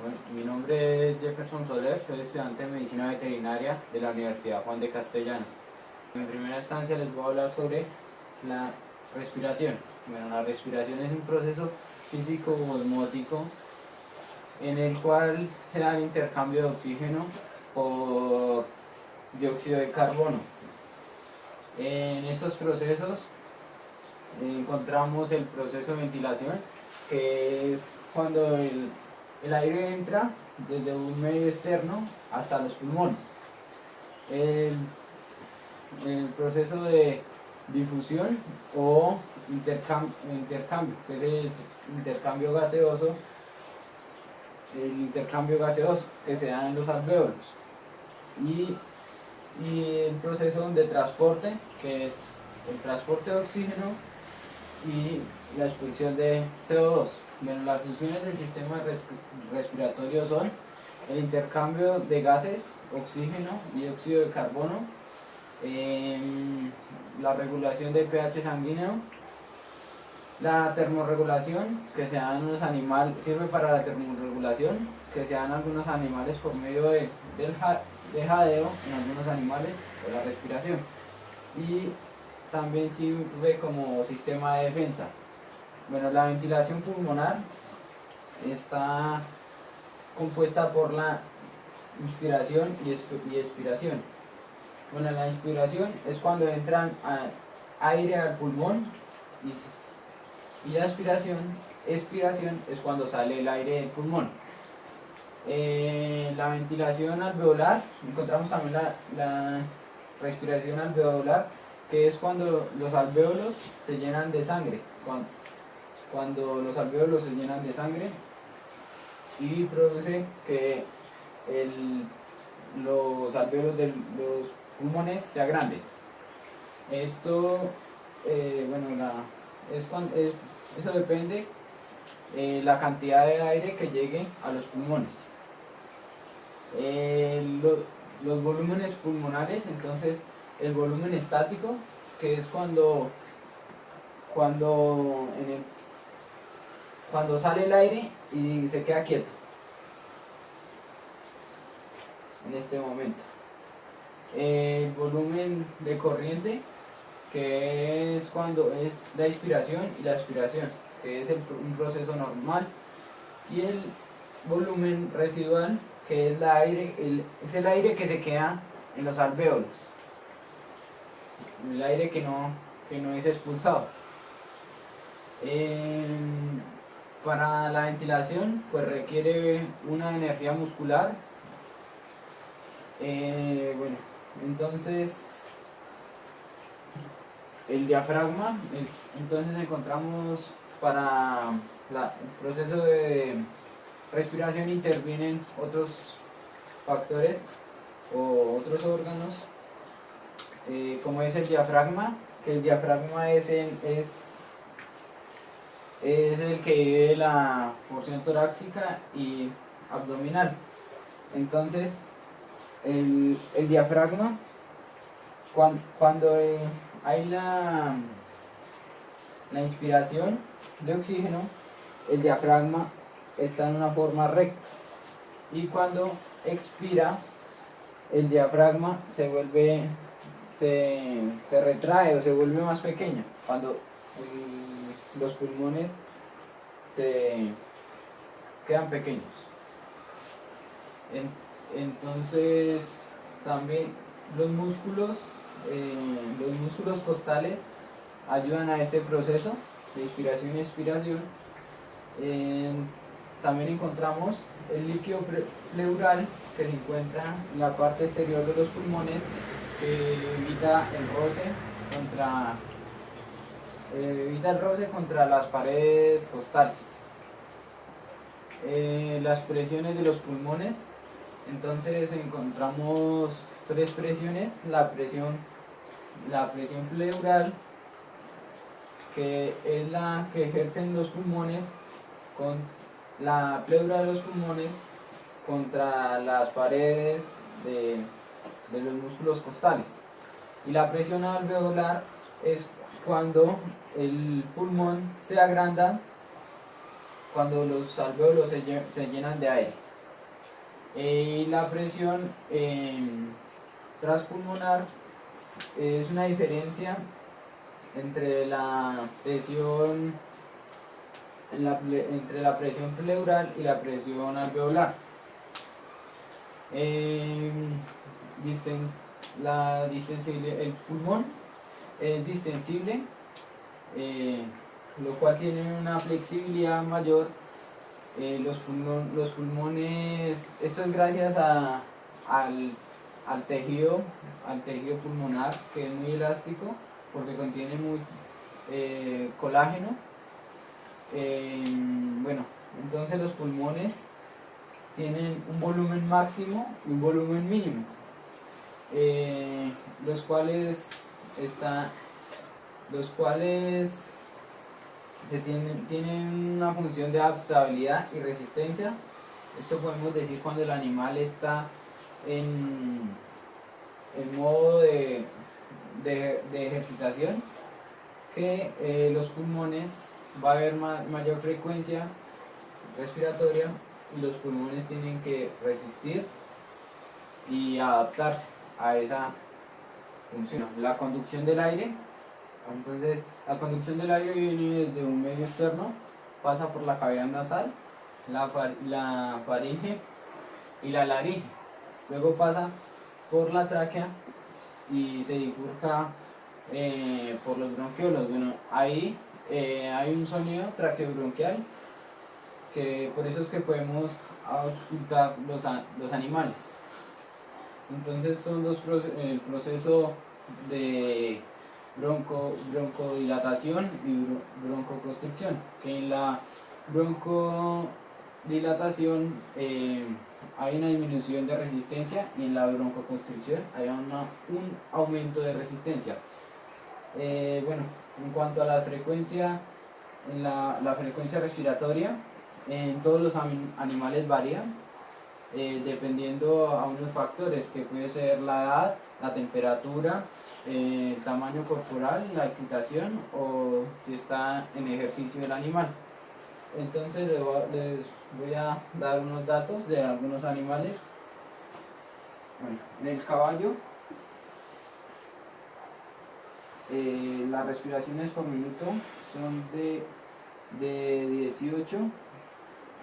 Bueno, mi nombre es Jefferson Soler, soy estudiante de Medicina Veterinaria de la Universidad Juan de Castellanos. En primera instancia les voy a hablar sobre la respiración. Bueno, la respiración es un proceso físico osmótico en el cual se da el intercambio de oxígeno por dióxido de carbono. En estos procesos encontramos el proceso de ventilación, que es cuando el aire entra desde un medio externo hasta los pulmones. El proceso de difusión o intercambio, que es el intercambio gaseoso, que se da en los alvéolos. Y el proceso de transporte, que es el transporte de oxígeno y la expulsión de CO2. Bueno, las funciones del sistema respiratorio son el intercambio de gases, oxígeno y dióxido de carbono, la regulación del pH sanguíneo, la termorregulación, que se da en los animales, sirve para la termorregulación, que se da en algunos animales por medio del jadeo, en algunos animales, o la respiración. Y también sirve como sistema de defensa. Bueno, la ventilación pulmonar está compuesta por la inspiración y expiración. Bueno, la inspiración es cuando entran aire al pulmón y la expiración es cuando sale el aire del pulmón. La ventilación alveolar, encontramos también la respiración alveolar, que es cuando los alvéolos se llenan de sangre. Cuando los alvéolos se llenan de sangre y produce que los alvéolos de los pulmones se agranden. Esto, eso depende la cantidad de aire que llegue a los pulmones. Los volúmenes pulmonares, entonces el volumen estático, que es cuando sale el aire y se queda quieto en este momento. El volumen de corriente, que es cuando es la inspiración y la expiración, que es un proceso normal. Y el volumen residual, que es es el aire que se queda en los alvéolos, el aire que no es expulsado. Para la ventilación, pues requiere una energía muscular. Entonces el diafragma, entonces encontramos para el proceso de respiración intervienen otros factores o otros órganos, como es el diafragma, que el diafragma es el que divide la porción torácica y abdominal. Entonces el diafragma, cuando hay la inspiración de oxígeno, el diafragma está en una forma recta, y cuando expira, el diafragma se retrae o se vuelve más pequeño cuando los pulmones se quedan pequeños. Entonces también los músculos costales ayudan a este proceso de inspiración y expiración. También encontramos el líquido pleural, que se encuentra en la parte exterior de los pulmones, que evita el roce contra las paredes costales. Las presiones de los pulmones, entonces encontramos tres presiones: la presión pleural, que es la que ejercen los pulmones la pleura de los pulmones contra las paredes de los músculos costales. Y la presión alveolar es cuando el pulmón se agranda cuando los alvéolos se llenan de aire. Y la presión transpulmonar es una diferencia entre la presión entre la presión pleural y la presión alveolar. El pulmón es distensible, lo cual tiene una flexibilidad mayor. Los pulmones, esto es gracias al tejido pulmonar, que es muy elástico porque contiene muy colágeno. Bueno, entonces los pulmones tienen un volumen máximo y un volumen mínimo, los cuales tienen una función de adaptabilidad y resistencia. Esto podemos decir cuando el animal está en modo de ejercitación, que los pulmones va a haber mayor frecuencia respiratoria y los pulmones tienen que resistir y adaptarse a esa función. La conducción del aire, entonces la conducción del aire viene desde un medio externo, pasa por la cavidad nasal, la faringe y la laringe, luego pasa por la tráquea y se bifurca por los bronquiolos. Bueno, ahí hay un sonido traqueobronquial, que por eso es que podemos auscultar los animales. Entonces son el proceso de broncodilatación y broncoconstricción, que en la broncodilatación hay una disminución de resistencia y en la broncoconstricción hay un aumento de resistencia. Bueno, en cuanto a la frecuencia, la frecuencia respiratoria en todos los animales varía, dependiendo a unos factores que puede ser la edad, la temperatura, el tamaño corporal, la excitación o si está en ejercicio el animal. Entonces les voy a dar unos datos de algunos animales. Bueno, en el caballo, las respiraciones por minuto son de 18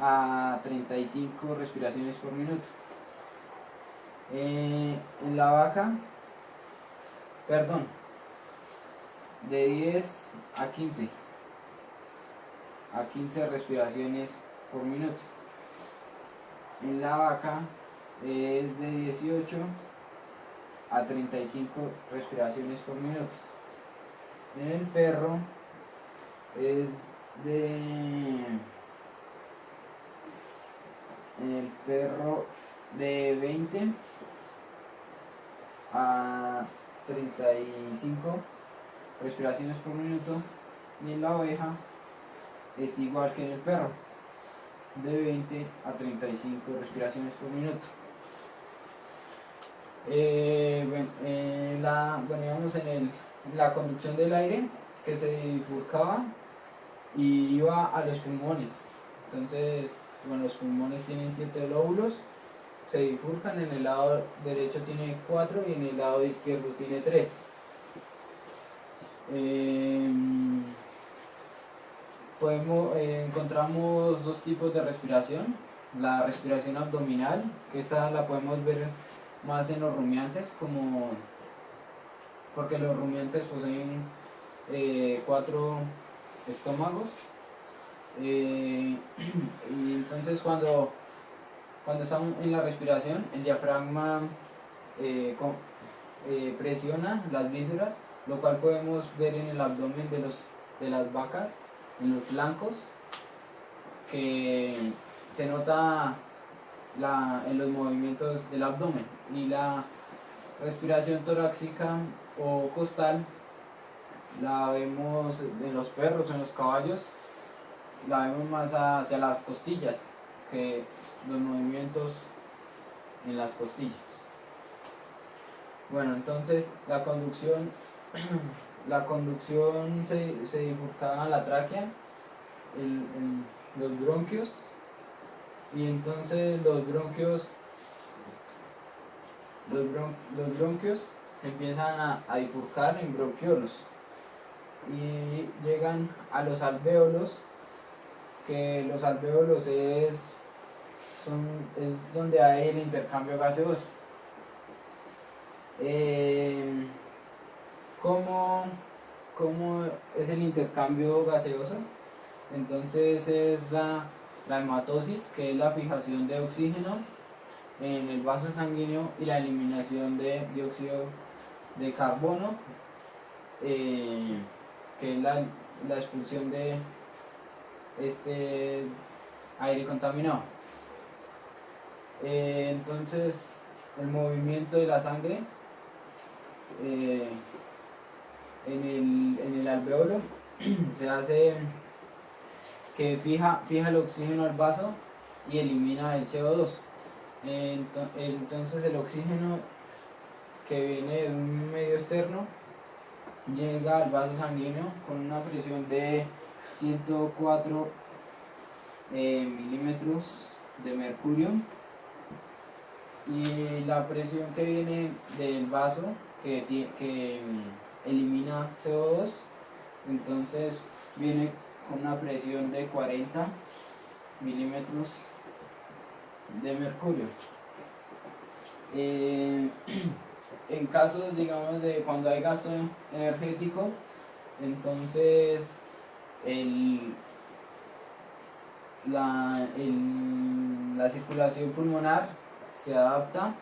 a 35 respiraciones por minuto. En la vaca, de 10 a 15 respiraciones por minuto. En la vaca es de 18 a 35 respiraciones por minuto. En el perro es de 20 a 35 respiraciones por minuto, y en la oveja es igual que en el perro, de 20 a 35 respiraciones por minuto. Íbamos en la conducción del aire, que se bifurcaba y iba a los pulmones. Entonces, bueno, los pulmones tienen 7 lóbulos, se bifurcan. En el lado derecho tiene 4 y en el lado izquierdo tiene 3. Encontramos dos tipos de respiración: la respiración abdominal, que esta la podemos ver más en los rumiantes, porque los rumiantes poseen 4 estómagos, y entonces cuando estamos en la respiración, el diafragma presiona las vísceras, lo cual podemos ver en el abdomen de las vacas, en los flancos, que se nota en los movimientos del abdomen. Y la respiración torácica o costal la vemos en los perros, en los caballos, la vemos más hacia las costillas, que los movimientos en las costillas. Bueno, entonces la conducción se bifurcaba a la tráquea, los bronquios, y entonces los bronquios se empiezan a bifurcar en bronquiolos y llegan a los alvéolos, que los alvéolos es donde hay el intercambio gaseoso. ¿Cómo es el intercambio gaseoso? Entonces es la hematosis, que es la fijación de oxígeno en el vaso sanguíneo y la eliminación de dióxido de carbono, que es la expulsión de este aire contaminado. Entonces el movimiento de la sangre en el alveolo se hace que fija el oxígeno al vaso y elimina el CO2. Entonces el oxígeno que viene de un medio externo llega al vaso sanguíneo con una presión de 104 milímetros de mercurio, y la presión que viene del vaso que elimina CO2, entonces viene con una presión de 40 milímetros de mercurio. En casos, digamos, de cuando hay gasto energético, entonces la circulación pulmonar se adapta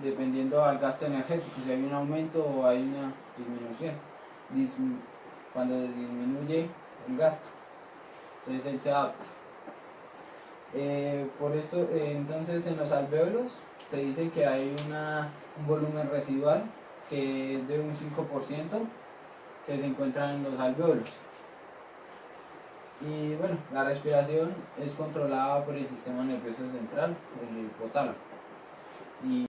dependiendo al gasto energético, si hay un aumento o hay una disminución. Cuando disminuye el gasto, entonces él se adapta. Por esto, entonces en los alvéolos se dice que hay un volumen residual que es de un 5% que se encuentra en los alvéolos. Y bueno, la respiración es controlada por el sistema nervioso central, el hipotálamo. Y